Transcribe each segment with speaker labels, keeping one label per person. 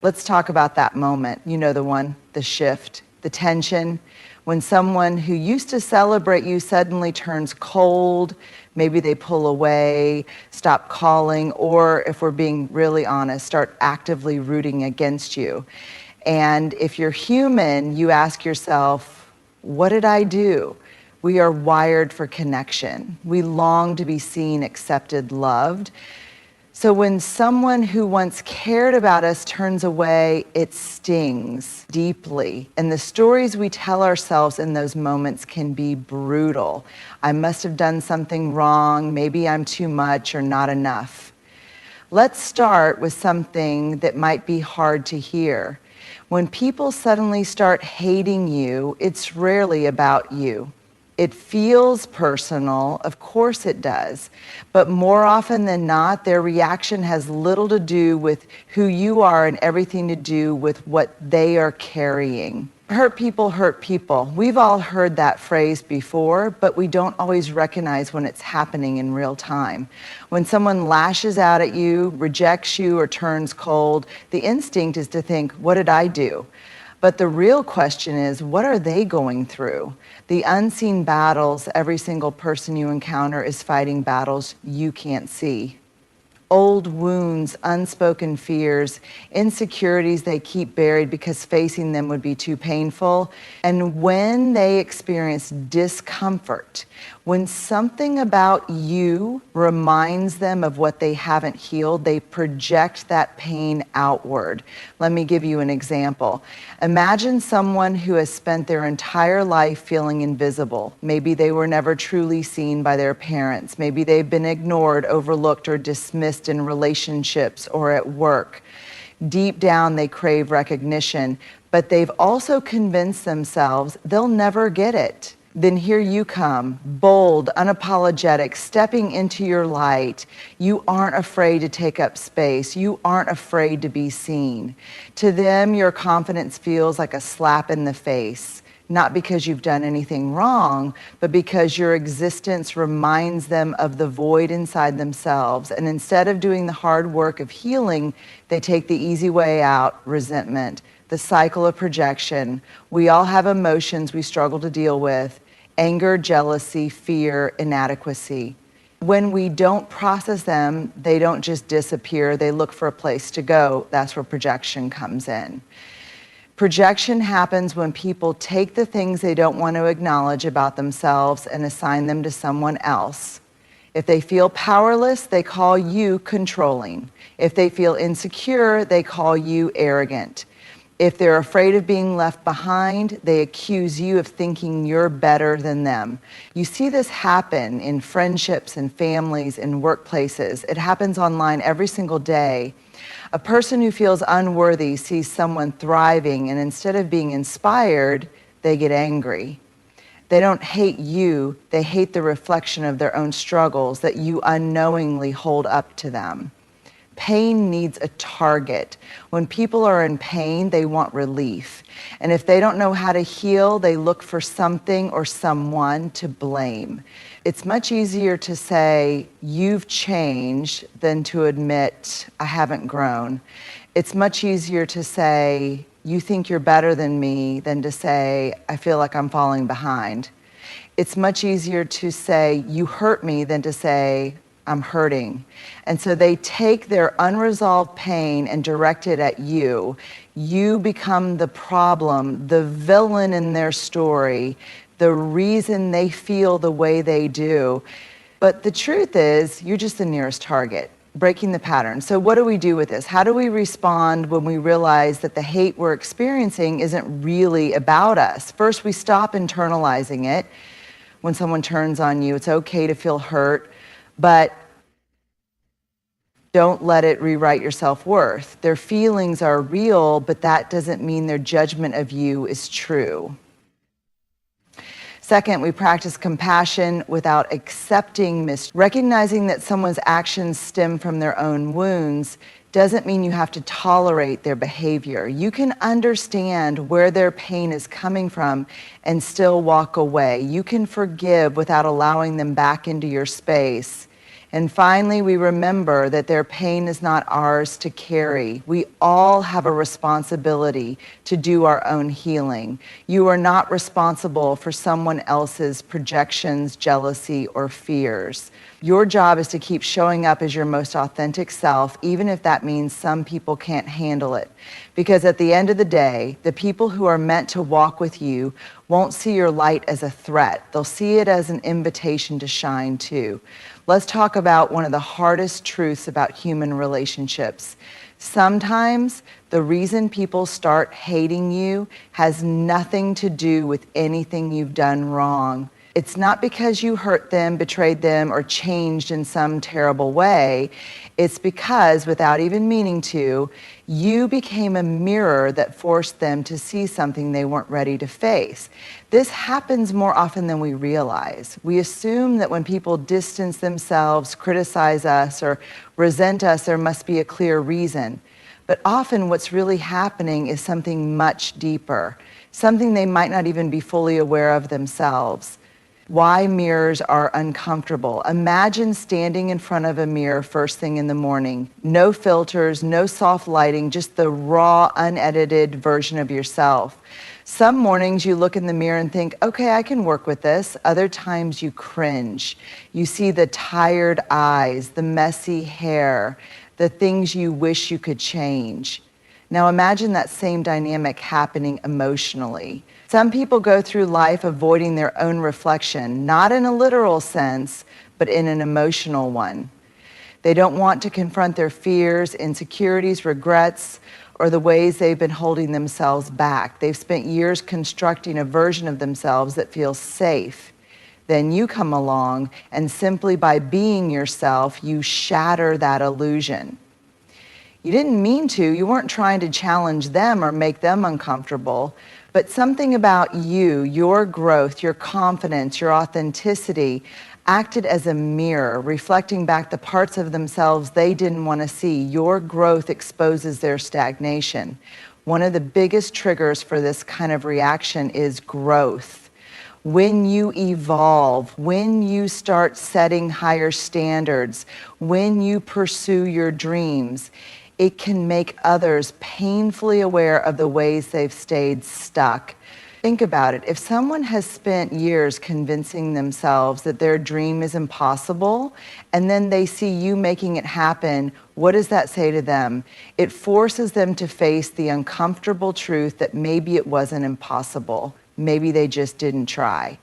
Speaker 1: Let's talk about that moment. You know the one, the shift, the tension. When someone who used to celebrate you suddenly turns cold, maybe they pull away, stop calling, or if we're being really honest, start actively rooting against you. And if you're human, you ask yourself, what did I do? We are wired for connection. We long to be seen, accepted, loved. So when someone who once cared about us turns away, it stings deeply. And the stories we tell ourselves in those moments can be brutal. I must have done something wrong. Maybe I'm too much or not enough. Let's start with something that might be hard to hear. When people suddenly start hating you, it's rarely about you. It feels personal, of course it does, but more often than not, their reaction has little to do with who you are and everything to do with what they are carrying. Hurt people hurt people. We've all heard that phrase before, but we don't always recognize when it's happening in real time. When someone lashes out at you, rejects you, or turns cold, the instinct is to think, what did I do? But the real question is, what are they going through? The unseen battles every single person you encounter is fighting battles you can't see. Old wounds, unspoken fears, insecurities they keep buried because facing them would be too painful. And when they experience discomfort, when something about you reminds them of what they haven't healed, they project that pain outward. Let me give you an example. Imagine someone who has spent their entire life feeling invisible. Maybe they were never truly seen by their parents. Maybe they've been ignored, overlooked, or dismissed in relationships or at work. Deep down, they crave recognition, but they've also convinced themselves they'll never get it. Then here you come, bold, unapologetic, stepping into your light. You aren't afraid to take up space. You aren't afraid to be seen. To them, your confidence feels like a slap in the face, not because you've done anything wrong, but because your existence reminds them of the void inside themselves. And instead of doing the hard work of healing, they take the easy way out, resentment, the cycle of projection. We all have emotions we struggle to deal with. Anger, jealousy, fear, inadequacy. When we don't process them, they don't just disappear, they look for a place to go. That's where projection comes in. Projection happens when people take the things they don't want to acknowledge about themselves and assign them to someone else. If they feel powerless, they call you controlling. If they feel insecure, they call you arrogant. If they're afraid of being left behind, they accuse you of thinking you're better than them. You see this happen in friendships and families and workplaces. It happens online every single day. A person who feels unworthy sees someone thriving, and instead of being inspired, they get angry. They don't hate you, they hate the reflection of their own struggles that you unknowingly hold up to them. Pain needs a target. When people are in pain, they want relief. And if they don't know how to heal, they look for something or someone to blame. It's much easier to say, you've changed, than to admit, I haven't grown. It's much easier to say, you think you're better than me, than to say, I feel like I'm falling behind. It's much easier to say, you hurt me, than to say, I'm hurting. And so they take their unresolved pain and direct it at you. You become the problem, the villain in their story, the reason they feel the way they do. But the truth is, you're just the nearest target, breaking the pattern. So what do we do with this? How do we respond when we realize that the hate we're experiencing isn't really about us? First, we stop internalizing it. When someone turns on you, it's okay to feel hurt, but don't let it rewrite your self-worth. Their feelings are real, but that doesn't mean their judgment of you is true. Second, we practice compassion without accepting recognizing that someone's actions stem from their own wounds doesn't mean you have to tolerate their behavior. You can understand where their pain is coming from and still walk away. You can forgive without allowing them back into your space. And finally, we remember that their pain is not ours to carry. We all have a responsibility to do our own healing. You are not responsible for someone else's projections, jealousy, or fears. Your job is to keep showing up as your most authentic self, even if that means some people can't handle it. Because at the end of the day, the people who are meant to walk with you won't see your light as a threat. They'll see it as an invitation to shine too. Let's talk about one of the hardest truths about human relationships. Sometimes the reason people start hating you has nothing to do with anything you've done wrong. It's not because you hurt them, betrayed them, or changed in some terrible way. It's because, without even meaning to, you became a mirror that forced them to see something they weren't ready to face. This happens more often than we realize. We assume that when people distance themselves, criticize us, or resent us, there must be a clear reason. But often what's really happening is something much deeper, something they might not even be fully aware of themselves. Why mirrors are uncomfortable. Imagine standing in front of a mirror first thing in the morning. No filters, no soft lighting, just the raw, unedited version of yourself. Some mornings you look in the mirror and think, okay, I can work with this. Other times you cringe. You see the tired eyes, the messy hair, the things you wish you could change. Now imagine that same dynamic happening emotionally. Some people go through life avoiding their own reflection, not in a literal sense, but in an emotional one. They don't want to confront their fears, insecurities, regrets, or the ways they've been holding themselves back. They've spent years constructing a version of themselves that feels safe. Then you come along, and simply by being yourself, you shatter that illusion. You didn't mean to. You weren't trying to challenge them or make them uncomfortable. But something about you, your growth, your confidence, your authenticity, acted as a mirror, reflecting back the parts of themselves they didn't want to see. Your growth exposes their stagnation. One of the biggest triggers for this kind of reaction is growth. When you evolve, when you start setting higher standards, when you pursue your dreams, it can make others painfully aware of the ways they've stayed stuck. Think about it. If someone has spent years convincing themselves that their dream is impossible, and then they see you making it happen, what does that say to them? It forces them to face the uncomfortable truth that maybe it wasn't impossible. Maybe they just didn't try.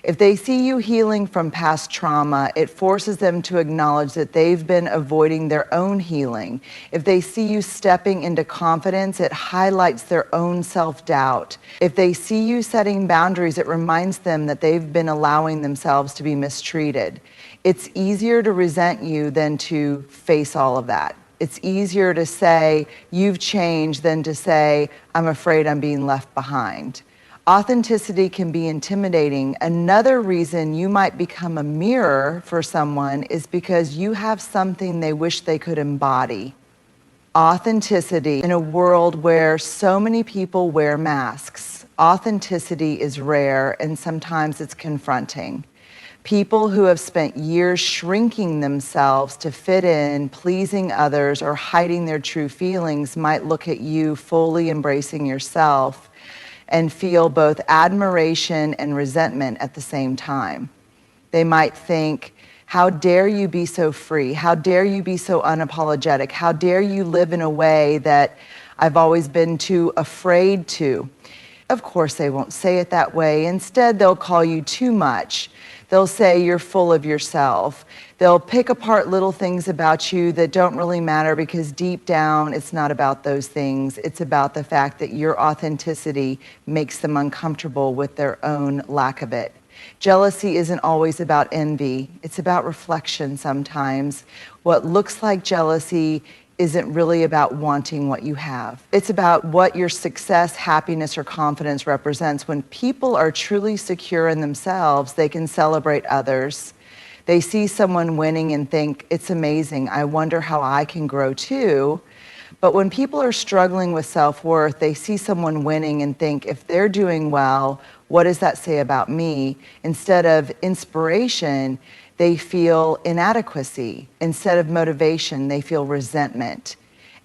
Speaker 1: If they see you healing from past trauma, it forces them to acknowledge that they've been avoiding their own healing. If they see you stepping into confidence, it highlights their own self-doubt. If they see you setting boundaries, it reminds them that they've been allowing themselves to be mistreated. It's easier to resent you than to face all of that. It's easier to say, you've changed, than to say, I'm afraid I'm being left behind. Authenticity can be intimidating. Another reason you might become a mirror for someone is because you have something they wish they could embody. Authenticity in a world where so many people wear masks. Authenticity is rare, and sometimes it's confronting. People who have spent years shrinking themselves to fit in, pleasing others, or hiding their true feelings might look at you fully embracing yourself and feel both admiration and resentment at the same time. They might think, how dare you be so free? How dare you be so unapologetic? How dare you live in a way that I've always been too afraid to? Of course, they won't say it that way. Instead, they'll call you too much. They'll say you're full of yourself. They'll pick apart little things about you that don't really matter, because deep down, it's not about those things. It's about the fact that your authenticity makes them uncomfortable with their own lack of it. Jealousy isn't always about envy. It's about reflection sometimes. What looks like jealousy isn't really about wanting what you have. It's about what your success, happiness, or confidence represents. When people are truly secure in themselves, they can celebrate others. They see someone winning and think, it's amazing, I wonder how I can grow too. But when people are struggling with self-worth, they see someone winning and think, if they're doing well, what does that say about me? Instead of inspiration, they feel inadequacy. Instead of motivation, they feel resentment.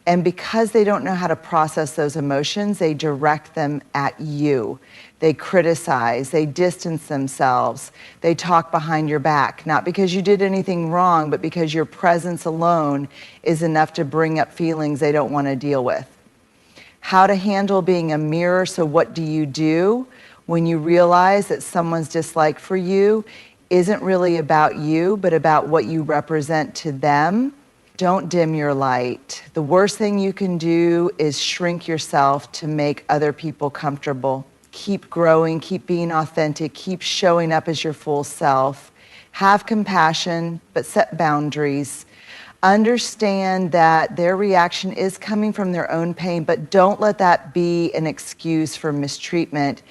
Speaker 1: And because they don't know how to process those emotions, they direct them at you. They criticize, they distance themselves, they talk behind your back, not because you did anything wrong, but because your presence alone is enough to bring up feelings they don't want to deal with. How to handle being a mirror. So what do you do when you realize that someone's dislike for you isn't really about you, but about what you represent to them? Don't dim your light. The worst thing you can do is shrink yourself to make other people comfortable. Keep growing, keep being authentic, keep showing up as your full self. Have compassion, but set boundaries. Understand that their reaction is coming from their own pain, but don't let that be an excuse for mistreatment.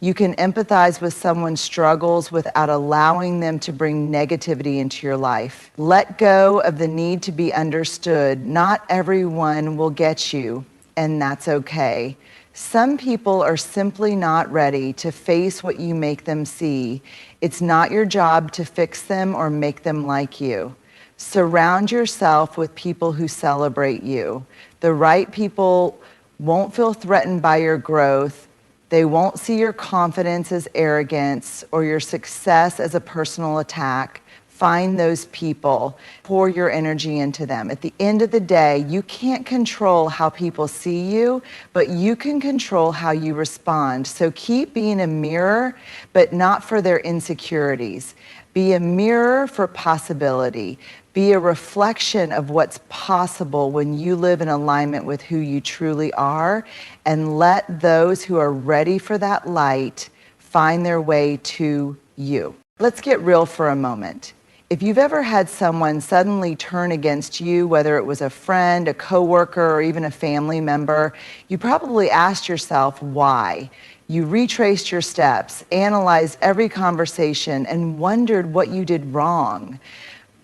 Speaker 1: You can empathize with someone's struggles without allowing them to bring negativity into your life. Let go of the need to be understood. Not everyone will get you, and that's okay. Some people are simply not ready to face what you make them see. It's not your job to fix them or make them like you. Surround yourself with people who celebrate you. The right people won't feel threatened by your growth. They won't see your confidence as arrogance or your success as a personal attack. Find those people, pour your energy into them. At the end of the day, you can't control how people see you, but you can control how you respond. So keep being a mirror, but not for their insecurities. Be a mirror for possibility. Be a reflection of what's possible when you live in alignment with who you truly are, and let those who are ready for that light find their way to you. Let's get real for a moment. If you've ever had someone suddenly turn against you, whether it was a friend, a coworker, or even a family member, you probably asked yourself why. You retraced your steps, analyzed every conversation, and wondered what you did wrong.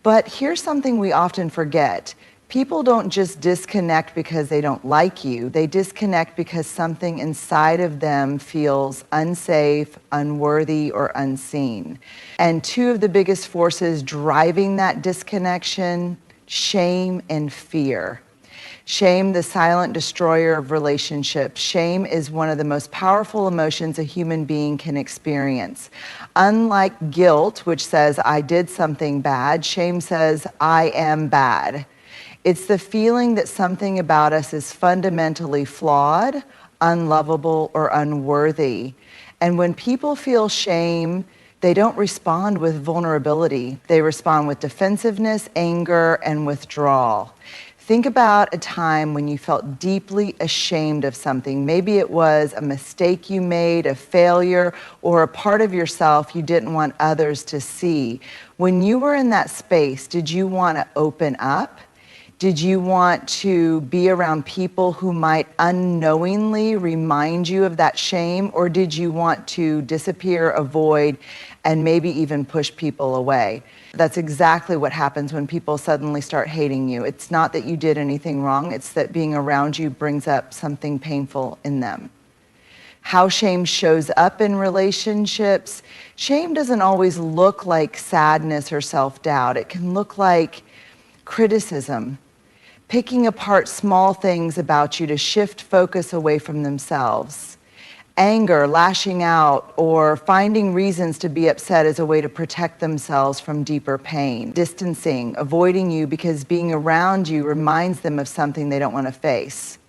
Speaker 1: But here's something we often forget. People don't just disconnect because they don't like you. They disconnect because something inside of them feels unsafe, unworthy, or unseen. And two of the biggest forces driving that disconnection, shame and fear. Shame, the silent destroyer of relationships. Shame is one of the most powerful emotions a human being can experience. Unlike guilt, which says, I did something bad, shame says, I am bad. It's the feeling that something about us is fundamentally flawed, unlovable, or unworthy. And when people feel shame, they don't respond with vulnerability. They respond with defensiveness, anger, and withdrawal. Think about a time when you felt deeply ashamed of something. Maybe it was a mistake you made, a failure, or a part of yourself you didn't want others to see. When you were in that space, did you want to open up? Did you want to be around people who might unknowingly remind you of that shame? Or did you want to disappear, avoid, and maybe even push people away? That's exactly what happens when people suddenly start hating you. It's not that you did anything wrong, it's that being around you brings up something painful in them. How shame shows up in relationships. Shame doesn't always look like sadness or self-doubt. It can look like criticism, picking apart small things about you to shift focus away from themselves. Anger, lashing out, or finding reasons to be upset as a way to protect themselves from deeper pain. Distancing, avoiding you because being around you reminds them of something they don't want to face.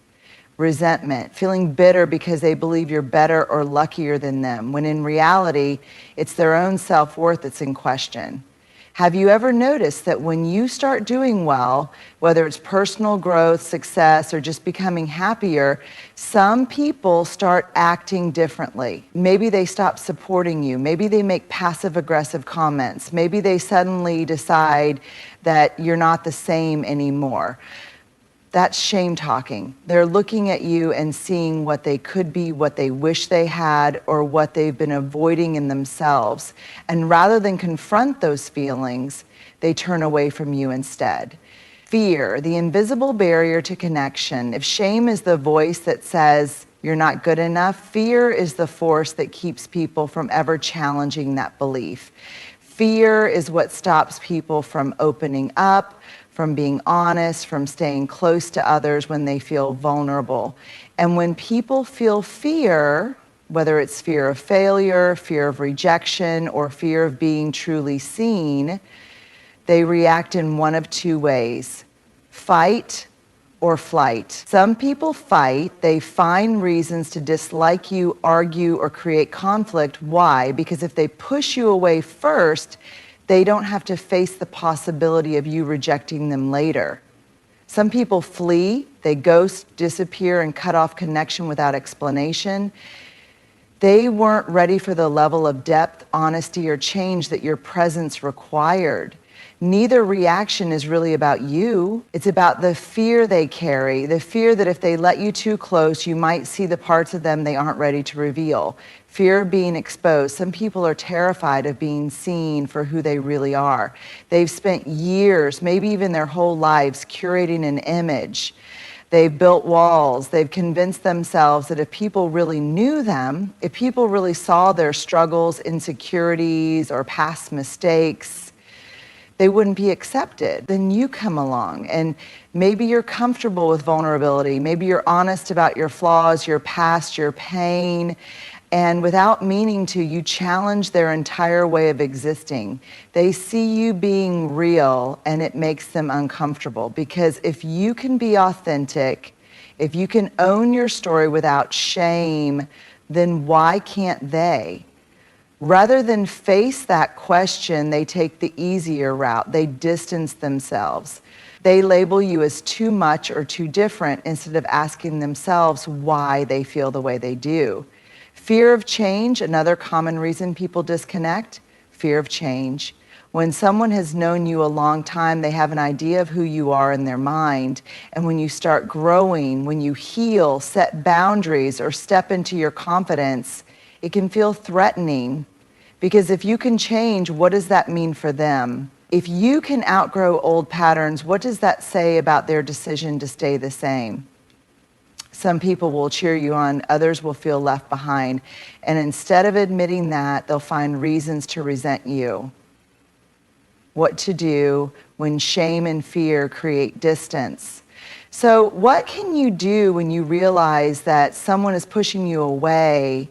Speaker 1: Resentment, feeling bitter because they believe you're better or luckier than them, when in reality, it's their own self-worth that's in question. Have you ever noticed that when you start doing well, whether it's personal growth, success, or just becoming happier, some people start acting differently? Maybe they stop supporting you. Maybe they make passive-aggressive comments. Maybe they suddenly decide that you're not the same anymore. That's shame talking. They're looking at you and seeing what they could be, what they wish they had, or what they've been avoiding in themselves. And rather than confront those feelings, they turn away from you instead. Fear, the invisible barrier to connection. If shame is the voice that says you're not good enough, fear is the force that keeps people from ever challenging that belief. Fear is what stops people from opening up, from being honest, from staying close to others when they feel vulnerable. And when people feel fear, whether it's fear of failure, fear of rejection, or fear of being truly seen, they react in one of two ways: fight or flight. Some people fight. They find reasons to dislike you, argue, or create conflict. Why? Because if they push you away first, they don't have to face the possibility of you rejecting them later. Some people flee. They ghost, disappear, and cut off connection without explanation. They weren't ready for the level of depth, honesty, or change that your presence required. Neither reaction is really about you. It's about the fear they carry, the fear that if they let you too close, you might see the parts of them they aren't ready to reveal. Fear of being exposed. Some people are terrified of being seen for who they really are. They've spent years, maybe even their whole lives, curating an image. They've built walls. They've convinced themselves that if people really knew them, if people really saw their struggles, insecurities, or past mistakes, they wouldn't be accepted. Then you come along and maybe you're comfortable with vulnerability. Maybe you're honest about your flaws, your past, your pain. And without meaning to, you challenge their entire way of existing. They see you being real and it makes them uncomfortable, because if you can be authentic, if you can own your story without shame, then why can't they? Rather than face that question, they take the easier route. They distance themselves. They label you as too much or too different instead of asking themselves why they feel the way they do. Fear of change, another common reason people disconnect. Fear of change. When someone has known you a long time, they have an idea of who you are in their mind. And when you start growing, when you heal, set boundaries, or step into your confidence, it can feel threatening, because if you can change, what does that mean for them? If you can outgrow old patterns, what does that say about their decision to stay the same? Some people will cheer you on, others will feel left behind. And instead of admitting that, they'll find reasons to resent you. What to do when shame and fear create distance? So what can you do when you realize that someone is pushing you away,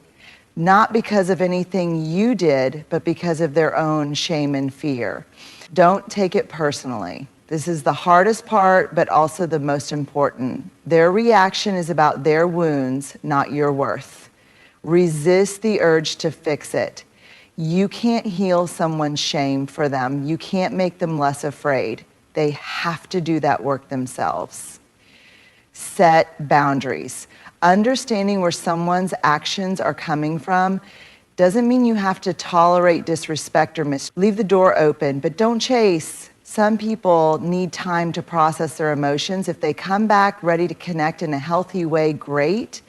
Speaker 1: not because of anything you did, but because of their own shame and fear? Don't take it personally. This is the hardest part, but also the most important. Their reaction is about their wounds, not your worth. Resist the urge to fix it. You can't heal someone's shame for them. You can't make them less afraid. They have to do that work themselves. Set boundaries. Understanding where someone's actions are coming from doesn't mean you have to tolerate disrespect or leave the door open, but don't chase. Some people need time to process their emotions. If they come back ready to connect in a healthy way, great,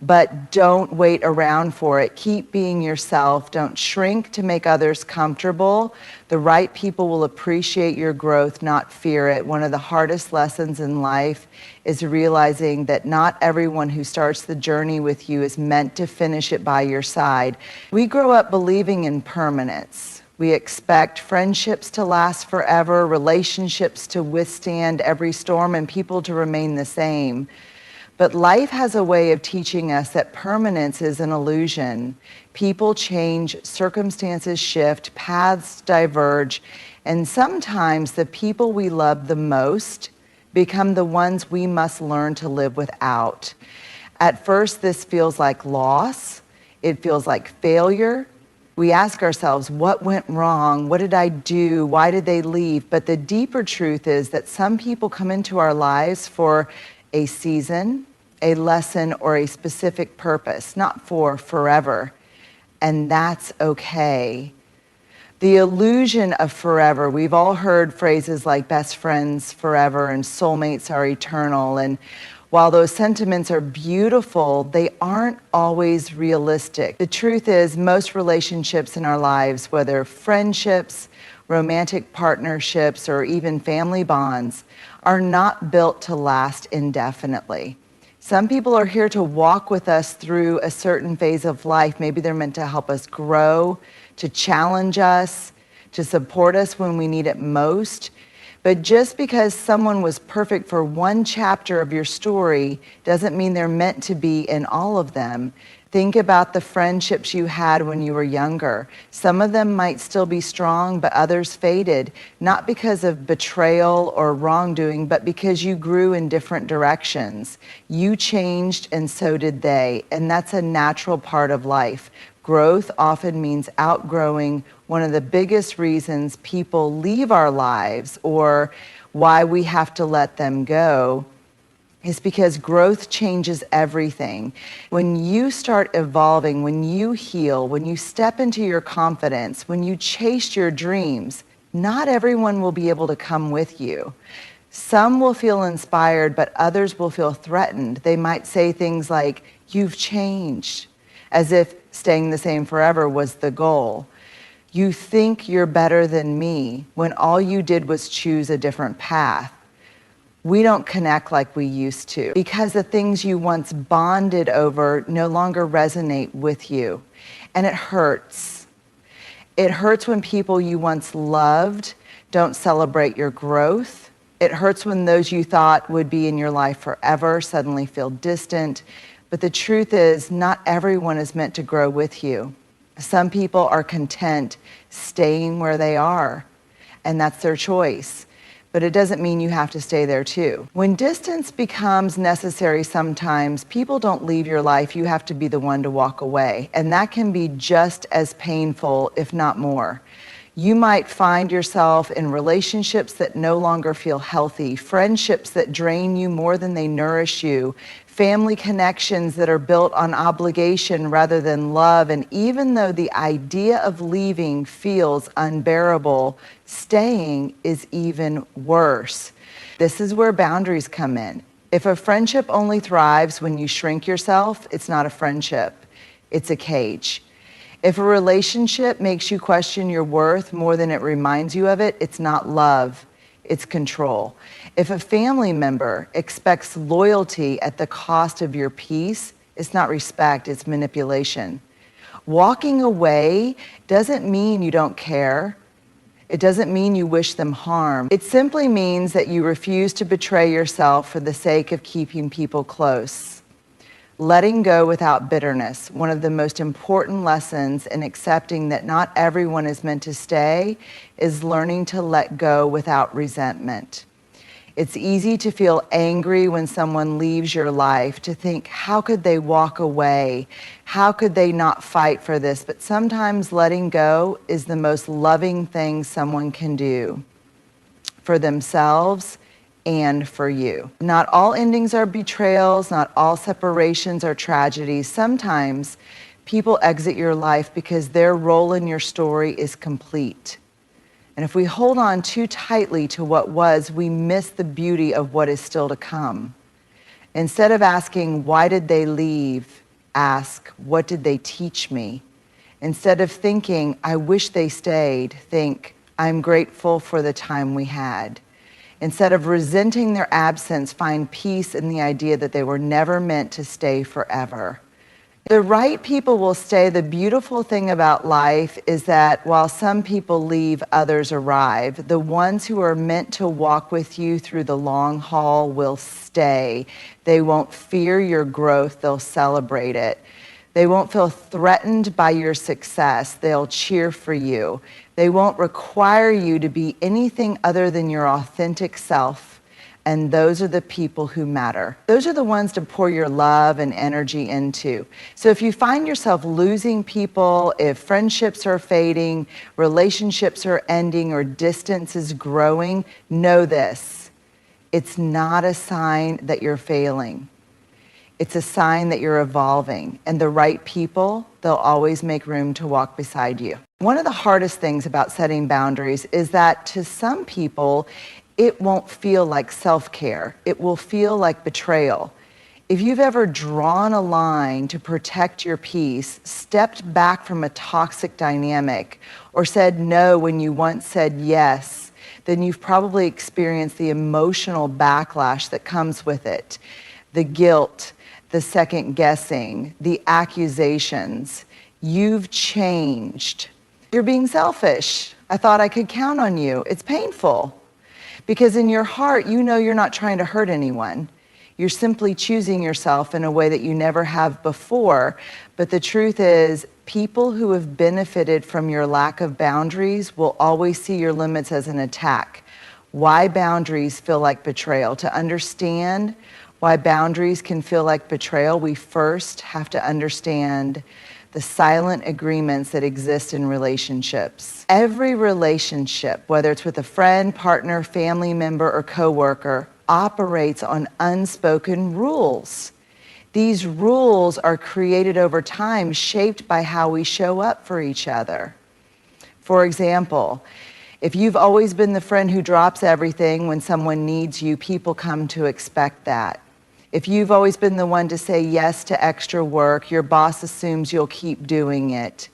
Speaker 1: but don't wait around for it. Keep being yourself. Don't shrink to make others comfortable. The right people will appreciate your growth, not fear it. One of the hardest lessons in life is realizing that not everyone who starts the journey with you is meant to finish it by your side. We grow up believing in permanence. We expect friendships to last forever, relationships to withstand every storm, and people to remain the same. But life has a way of teaching us that permanence is an illusion. People change, circumstances shift, paths diverge, and sometimes the people we love the most become the ones we must learn to live without. At first, this feels like loss. It feels like failure. We ask ourselves, what went wrong? What did I do? Why did they leave? But the deeper truth is that some people come into our lives for a season, a lesson, or a specific purpose, not for forever. And that's okay. The illusion of forever, we've all heard phrases like best friends forever and soulmates are eternal. And while those sentiments are beautiful, they aren't always realistic. The truth is, most relationships in our lives, whether friendships, romantic partnerships, or even family bonds, are not built to last indefinitely. Some people are here to walk with us through a certain phase of life. Maybe they're meant to help us grow, to challenge us, to support us when we need it most. But just because someone was perfect for one chapter of your story doesn't mean they're meant to be in all of them. Think about the friendships you had when you were younger. Some of them might still be strong, but others faded, not because of betrayal or wrongdoing, but because you grew in different directions. You changed and so did they, and that's a natural part of life. Growth often means outgrowing one of the biggest reasons people leave our lives, or why we have to let them go, is because growth changes everything. When you start evolving, when you heal, when you step into your confidence, when you chase your dreams, not everyone will be able to come with you. Some will feel inspired, but others will feel threatened. They might say things like, "You've changed," as if staying the same forever was the goal. "You think you're better than me," when all you did was choose a different path. We don't connect like we used to because the things you once bonded over no longer resonate with you. And it hurts. It hurts when people you once loved don't celebrate your growth. It hurts when those you thought would be in your life forever suddenly feel distant. But the truth is, not everyone is meant to grow with you. Some people are content staying where they are, and that's their choice. But it doesn't mean you have to stay there too. When distance becomes necessary sometimes, people don't leave your life, you have to be the one to walk away. And that can be just as painful, if not more. You might find yourself in relationships that no longer feel healthy, friendships that drain you more than they nourish you, family connections that are built on obligation rather than love. And even though the idea of leaving feels unbearable, staying is even worse. This is where boundaries come in. If a friendship only thrives when you shrink yourself, it's not a friendship, it's a cage. If a relationship makes you question your worth more than it reminds you of it, it's not love, it's control. If a family member expects loyalty at the cost of your peace, it's not respect, it's manipulation. Walking away doesn't mean you don't care. It doesn't mean you wish them harm. It simply means that you refuse to betray yourself for the sake of keeping people close. Letting go without bitterness, one of the most important lessons in accepting that not everyone is meant to stay, is learning to let go without resentment. It's easy to feel angry when someone leaves your life, to think, how could they walk away? How could they not fight for this? But sometimes letting go is the most loving thing someone can do for themselves and for you. Not all endings are betrayals, not all separations are tragedies. Sometimes people exit your life because their role in your story is complete. And if we hold on too tightly to what was, we miss the beauty of what is still to come. Instead of asking, why did they leave? Ask, what did they teach me? Instead of thinking, I wish they stayed, think, I'm grateful for the time we had. Instead of resenting their absence, find peace in the idea that they were never meant to stay forever. The right people will stay. The beautiful thing about life is that while some people leave, others arrive. The ones who are meant to walk with you through the long haul will stay. They won't fear your growth, they'll celebrate it. They won't feel threatened by your success, they'll cheer for you. They won't require you to be anything other than your authentic self. And those are the people who matter. Those are the ones to pour your love and energy into. So if you find yourself losing people, if friendships are fading, relationships are ending, or distance is growing, know this. It's not a sign that you're failing. It's a sign that you're evolving. And the right people, they'll always make room to walk beside you. One of the hardest things about setting boundaries is that to some people, it won't feel like self-care. It will feel like betrayal. If you've ever drawn a line to protect your peace, stepped back from a toxic dynamic, or said no when you once said yes, then you've probably experienced the emotional backlash that comes with it. The guilt, the second guessing, the accusations. You've changed. You're being selfish. I thought I could count on you. It's painful because in your heart, you know you're not trying to hurt anyone. You're simply choosing yourself in a way that you never have before. But the truth is, people who have benefited from your lack of boundaries will always see your limits as an attack. Why boundaries feel like betrayal? To understand why boundaries can feel like betrayal, we first have to understand the silent agreements that exist in relationships. Every relationship, whether it's with a friend, partner, family member, or coworker, operates on unspoken rules. These rules are created over time, shaped by how we show up for each other. For example, if you've always been the friend who drops everything when someone needs you, people come to expect that. If you've always been the one to say yes to extra work, your boss assumes you'll keep doing it.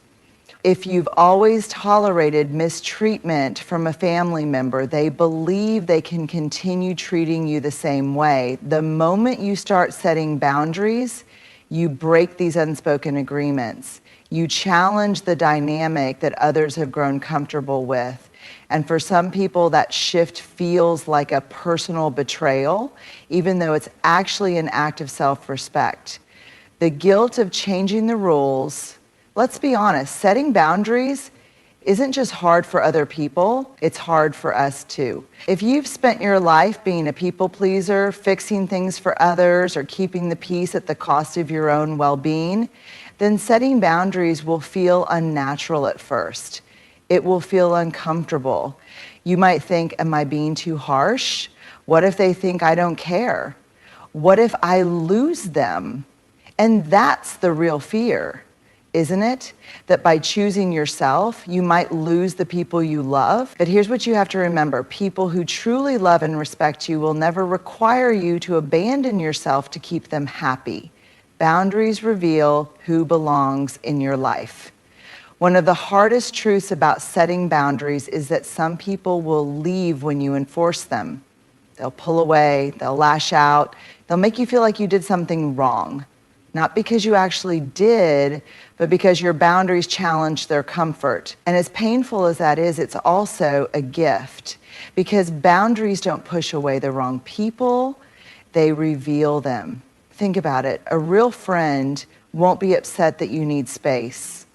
Speaker 1: If you've always tolerated mistreatment from a family member, they believe they can continue treating you the same way. The moment you start setting boundaries, you break these unspoken agreements. You challenge the dynamic that others have grown comfortable with. And for some people, that shift feels like a personal betrayal, even though it's actually an act of self-respect. The guilt of changing the rules, let's be honest, setting boundaries isn't just hard for other people, it's hard for us too. If you've spent your life being a people pleaser, fixing things for others, or keeping the peace at the cost of your own well-being, then setting boundaries will feel unnatural at first. It will feel uncomfortable. You might think, am I being too harsh? What if they think I don't care? What if I lose them? And that's the real fear, isn't it? That by choosing yourself, you might lose the people you love. But here's what you have to remember. People who truly love and respect you will never require you to abandon yourself to keep them happy. Boundaries reveal who belongs in your life. One of the hardest truths about setting boundaries is that some people will leave when you enforce them. They'll pull away, they'll lash out, they'll make you feel like you did something wrong. Not because you actually did, but because your boundaries challenged their comfort. And as painful as that is, it's also a gift. Because boundaries don't push away the wrong people, they reveal them. Think about it. A real friend won't be upset that you need space.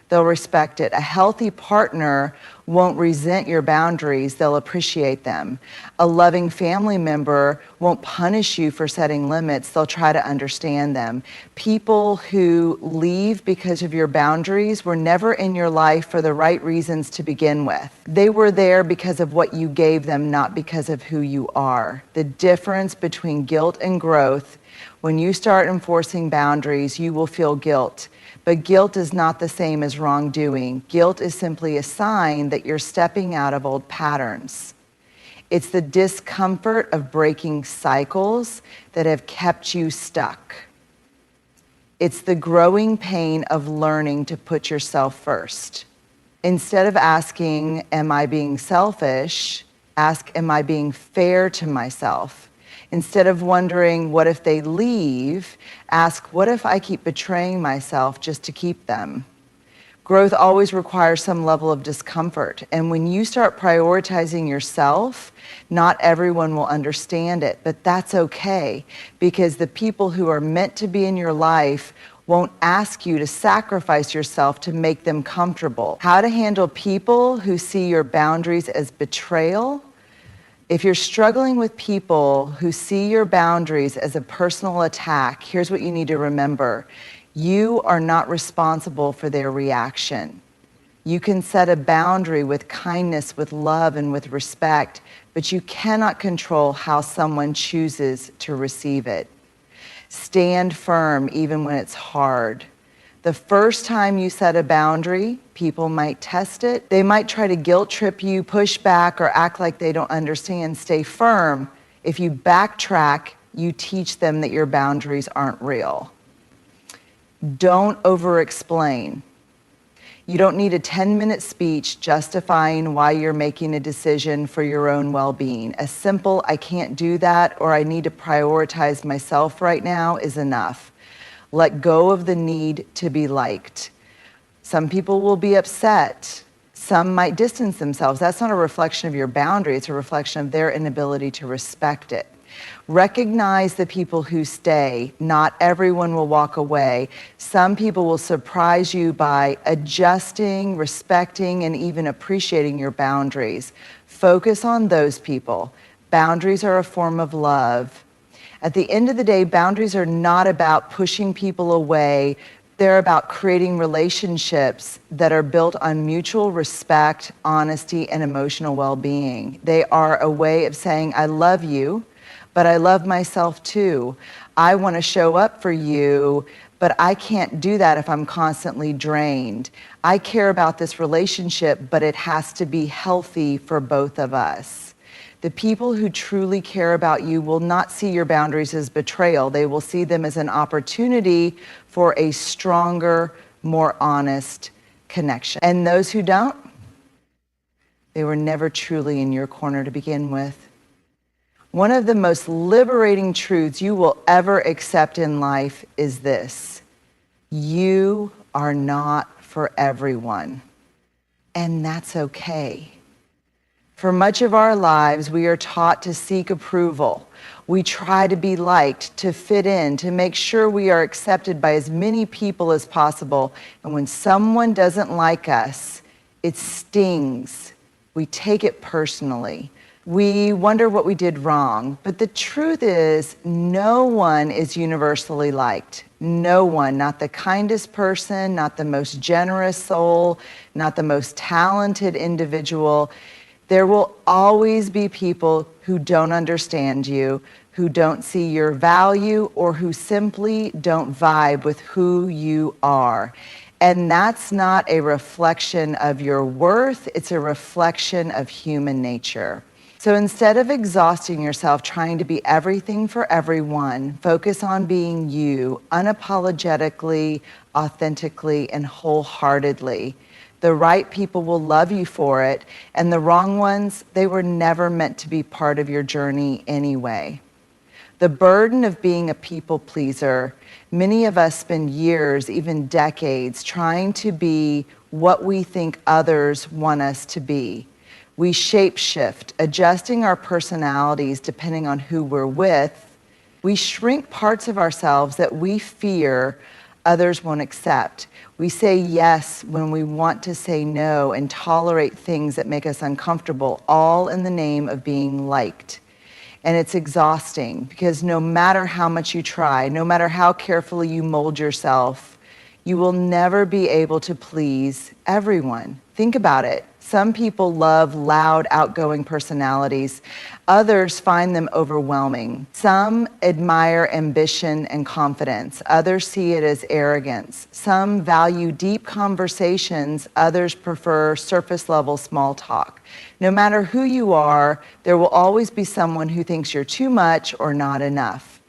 Speaker 1: They'll respect it. A healthy partner won't resent your boundaries, they'll appreciate them. A loving family member won't punish you for setting limits, they'll try to understand them. People who leave because of your boundaries were never in your life for the right reasons to begin with. They were there because of what you gave them, not because of who you are. The difference between guilt and growth: when you start enforcing boundaries, you will feel guilt. But guilt is not the same as wrongdoing. Guilt is simply a sign that you're stepping out of old patterns. It's the discomfort of breaking cycles that have kept you stuck. It's the growing pain of learning to put yourself first. Instead of asking, am I being selfish? Ask, am I being fair to myself? Instead of wondering, what if they leave? Ask, what if I keep betraying myself just to keep them? Growth always requires some level of discomfort. And when you start prioritizing yourself, not everyone will understand it, but that's okay, because the people who are meant to be in your life won't ask you to sacrifice yourself to make them comfortable. How to handle people who see your boundaries as betrayal? If you're struggling with people who see your boundaries as a personal attack, here's what you need to remember. You are not responsible for their reaction. You can set a boundary with kindness, with love, and with respect, but you cannot control how someone chooses to receive it. Stand firm even when it's hard. The first time you set a boundary, people might test it. They might try to guilt trip you, push back, or act like they don't understand. Stay firm. If you backtrack, you teach them that your boundaries aren't real. Don't over-explain. You don't need a 10-minute speech justifying why you're making a decision for your own well-being. A simple, I can't do that, or I need to prioritize myself right now is enough. Let go of the need to be liked. Some people will be upset. Some might distance themselves. That's not a reflection of your boundary, it's a reflection of their inability to respect it. Recognize the people who stay. Not everyone will walk away. Some people will surprise you by adjusting, respecting, and even appreciating your boundaries. Focus on those people. Boundaries are a form of love. At the end of the day, boundaries are not about pushing people away. They're about creating relationships that are built on mutual respect, honesty, and emotional well-being. They are a way of saying, I love you, but I love myself too. I want to show up for you, but I can't do that if I'm constantly drained. I care about this relationship, but it has to be healthy for both of us. The people who truly care about you will not see your boundaries as betrayal. They will see them as an opportunity for a stronger, more honest connection. And those who don't, they were never truly in your corner to begin with. One of the most liberating truths you will ever accept in life is this: you are not for everyone, and that's okay. For much of our lives, we are taught to seek approval. We try to be liked, to fit in, to make sure we are accepted by as many people as possible. And when someone doesn't like us, it stings. We take it personally. We wonder what we did wrong. But the truth is, no one is universally liked. No one, not the kindest person, not the most generous soul, not the most talented individual. There will always be people who don't understand you, who don't see your value, or who simply don't vibe with who you are. And that's not a reflection of your worth, it's a reflection of human nature. So instead of exhausting yourself trying to be everything for everyone, focus on being you, unapologetically, authentically, and wholeheartedly. The right people will love you for it, and the wrong ones, they were never meant to be part of your journey anyway. The burden of being a people pleaser, many of us spend years, even decades, trying to be what we think others want us to be. We shape-shift, adjusting our personalities depending on who we're with. We shrink parts of ourselves that we fear others won't accept. We say yes when we want to say no and tolerate things that make us uncomfortable, all in the name of being liked. And it's exhausting because no matter how much you try, no matter how carefully you mold yourself, you will never be able to please everyone. Think about it. Some people love loud, outgoing personalities. Others find them overwhelming. Some admire ambition and confidence. Others see it as arrogance. Some value deep conversations. Others prefer surface-level small talk. No matter who you are, there will always be someone who thinks you're too much or not enough.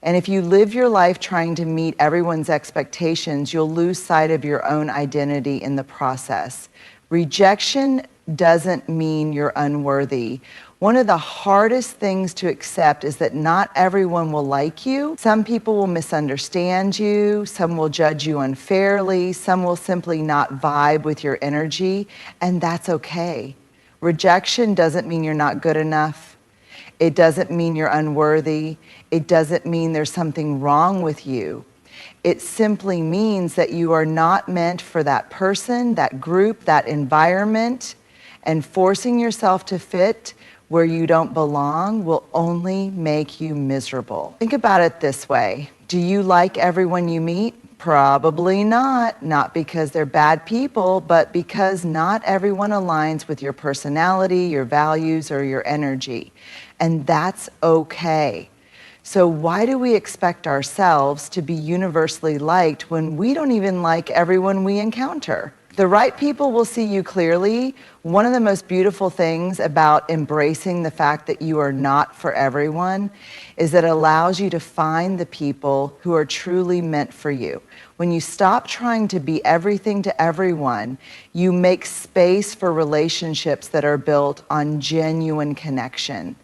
Speaker 1: And if you live your life trying to meet everyone's expectations, you'll lose sight of your own identity in the process. Rejection doesn't mean you're unworthy. One of the hardest things to accept is that not everyone will like you. Some people will misunderstand you. Some will judge you unfairly. Some will simply not vibe with your energy, and that's okay. Rejection doesn't mean you're not good enough. It doesn't mean you're unworthy. It doesn't mean there's something wrong with you. It simply means that you are not meant for that person, that group, that environment, and forcing yourself to fit where you don't belong will only make you miserable. Think about it this way. Do you like everyone you meet? Probably not. Not because they're bad people, but because not everyone aligns with your personality, your values, or your energy. And that's okay. So why do we expect ourselves to be universally liked when we don't even like everyone we encounter? The right people will see you clearly. One of the most beautiful things about embracing the fact that you are not for everyone is that it allows you to find the people who are truly meant for you. When you stop trying to be everything to everyone, you make space for relationships that are built on genuine connection.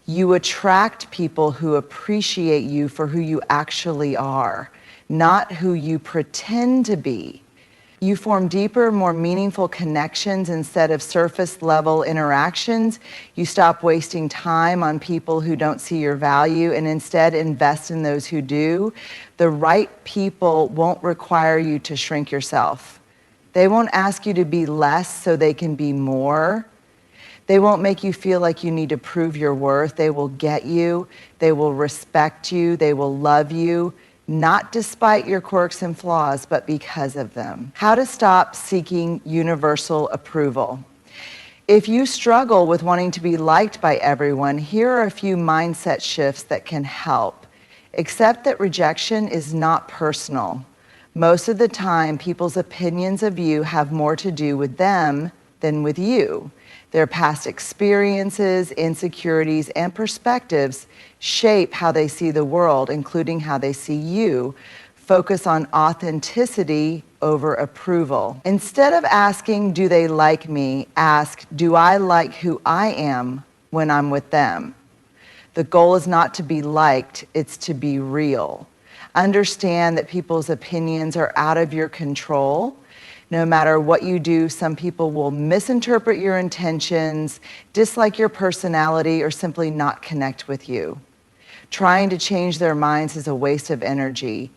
Speaker 1: You attract people who appreciate you for who you actually are, not who you pretend to be. You form deeper, more meaningful connections instead of surface level interactions. You stop wasting time on people who don't see your value and instead invest in those who do. The right people won't require you to shrink yourself. They won't ask you to be less so they can be more. They won't make you feel like you need to prove your worth. They will get you. They will respect you. They will love you. Not despite your quirks and flaws, but because of them. How to stop seeking universal approval. If you struggle with wanting to be liked by everyone, here are a few mindset shifts that can help. Accept that rejection is not personal. Most of the time, people's opinions of you have more to do with them than with you. Their past experiences, insecurities, and perspectives shape how they see the world, including how they see you. Focus on authenticity over approval. Instead of asking, do they like me? Ask, do I like who I am when I'm with them? The goal is not to be liked, it's to be real. Understand that people's opinions are out of your control. No matter what you do, some people will misinterpret your intentions, dislike your personality, or simply not connect with you. Trying to change their minds is a waste of energy.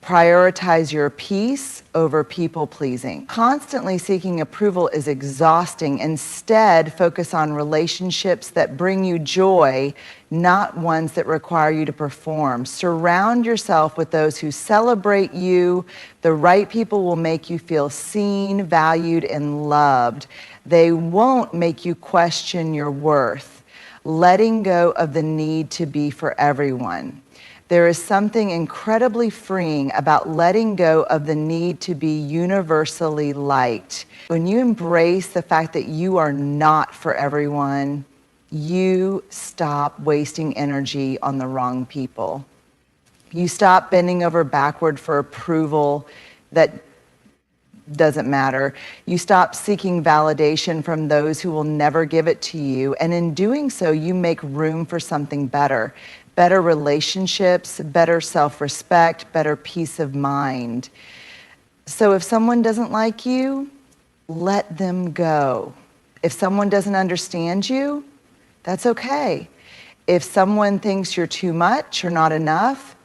Speaker 1: Prioritize your peace over people-pleasing. Constantly seeking approval is exhausting. Instead, focus on relationships that bring you joy, not ones that require you to perform. Surround yourself with those who celebrate you. The right people will make you feel seen, valued, and loved. They won't make you question your worth. Letting go of the need to be for everyone. There is something incredibly freeing about letting go of the need to be universally liked. When you embrace the fact that you are not for everyone, you stop wasting energy on the wrong people. You stop bending over backward for approval that doesn't matter. You stop seeking validation from those who will never give it to you. And in doing so, you make room for something better. Better relationships, better self-respect, better peace of mind. So if someone doesn't like you, let them go. If someone doesn't understand you, that's okay. If someone thinks you're too much or not enough,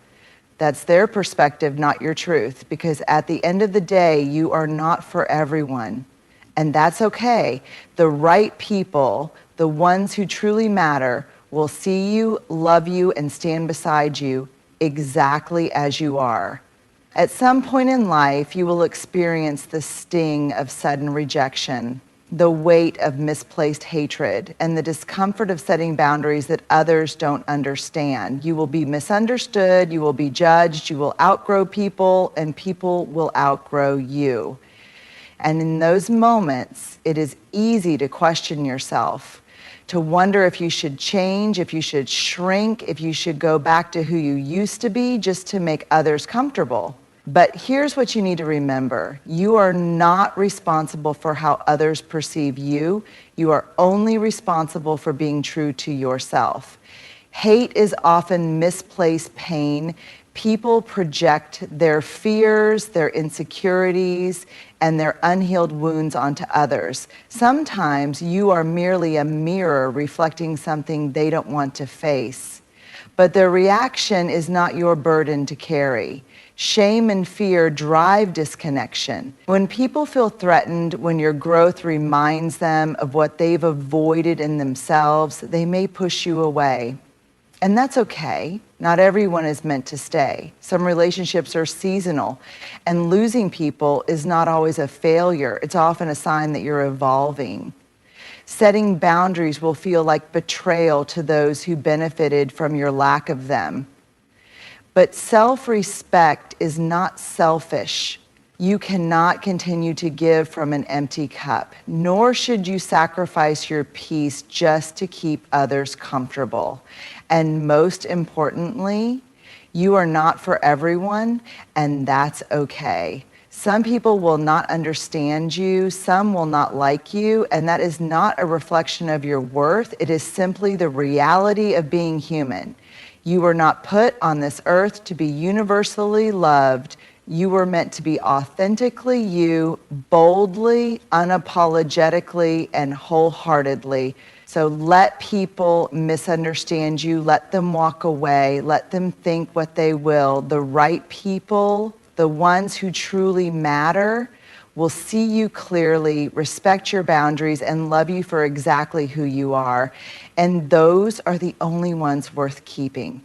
Speaker 1: that's their perspective, not your truth. Because at the end of the day, you are not for everyone. And that's okay. The right people, the ones who truly matter, will see you, love you, and stand beside you exactly as you are. At some point in life, you will experience the sting of sudden rejection, the weight of misplaced hatred, and the discomfort of setting boundaries that others don't understand. You will be misunderstood, you will be judged, you will outgrow people, and people will outgrow you. And in those moments, it is easy to question yourself, to wonder if you should change, if you should shrink, if you should go back to who you used to be just to make others comfortable. But here's what you need to remember. You are not responsible for how others perceive you. You are only responsible for being true to yourself. Hate is often misplaced pain. People project their fears, their insecurities, and their unhealed wounds onto others. Sometimes you are merely a mirror reflecting something they don't want to face. But their reaction is not your burden to carry. Shame and fear drive disconnection. When people feel threatened, when your growth reminds them of what they've avoided in themselves, they may push you away. And that's okay. Not everyone is meant to stay. Some relationships are seasonal, and losing people is not always a failure. It's often a sign that you're evolving. Setting boundaries will feel like betrayal to those who benefited from your lack of them. But self-respect is not selfish. You cannot continue to give from an empty cup, nor should you sacrifice your peace just to keep others comfortable. And most importantly, you are not for everyone, and that's okay. Some people will not understand you, some will not like you, and that is not a reflection of your worth. It is simply the reality of being human. You were not put on this earth to be universally loved. You were meant to be authentically you, boldly, unapologetically, and wholeheartedly. So let people misunderstand you, let them walk away, let them think what they will. The right people, the ones who truly matter, will see you clearly, respect your boundaries, and love you for exactly who you are. And those are the only ones worth keeping.